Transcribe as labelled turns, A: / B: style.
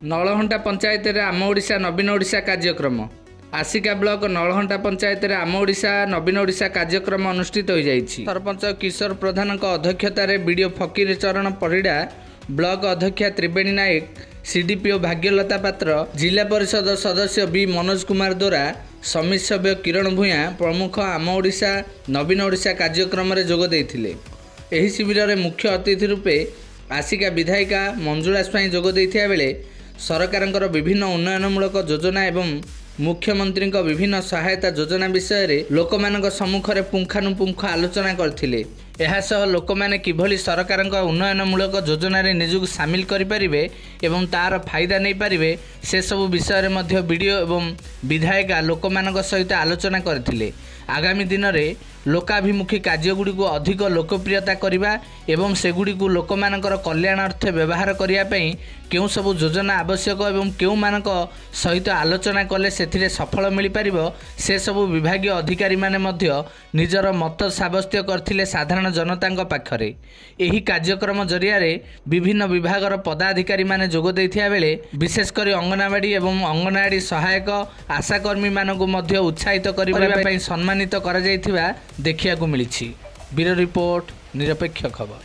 A: नलहंटा पंचायत आम ओडिशा नवीन ओडिशा कार्यक्रम आसिका ब्लॉक नलहंटा पंचायत आम ओडिशा नवीन ओडिशा कार्यक्रम अनुष्ठित हो जाइछि। सरपंच किशोर प्रधान अध्यक्षतार बीडीओ फकीर चरण परिड़ा, ब्लॉक अध्यक्षा त्रिवेणी नायक, सीडीपीओ भाग्यलता पात्र, जिला परिषद सदस्य बी मनोज कुमार दोरा, समिति सभ्य किरण भूया प्रमुख आम ओडिशा नवीन ओडिशा कार्यक्रम में जोग देइथिले। एही शिविर में मुख्य अतिथि रूपे आसिका विधायिका मंजुला स्वाई जोग देइथिया बेले सरकारंकर विभिन्न उन्नयनमूलक योजना एवं मुख्यमंत्री विभिन्न सहायता योजना विषय रे लोकमानक सम्मुखरे पुंखानुपुंख आलोचना करथिले। एहासह लोकमाने किभली सरकारंक उन्नयनमूलक योजना रे निजुक सामिल करिपारिबे एवं तार फायदा नहीं पारिबे से सब विषय रे मध्य वीडियो एवं विधायिका लोकमानक सहित आलोचना करथिले। आगामी दिन में लोकाभिमुखी कार्यगुड़ी को अधिक लोकप्रियता करने एवं सेगुड़ी को लोकमानकर कल्याणार्थ व्यवहार करने केउं सब योजना आवश्यक एवं केउं मानक सहित आलोचना कले से सफल मिल पार से सब विभागीय अधिकारी माने मध्य निजर मत साब्यस्त करथिले साधारण जनता पाखरे। एही कार्यक्रम जरिया रे विभिन्न विभागर पदाधिकारी माने जोग दैथिया बेले विशेषकर अंगनवाड़ी एवं अंगनवाड़ी सहायक आशाकर्मी मानकु मध्य उत्साहित करिबा पई सम्मानित करा जायथिबा देखिया को मिलिछि। ब्यूरो रिपोर्ट, निरपेक्ष खबर।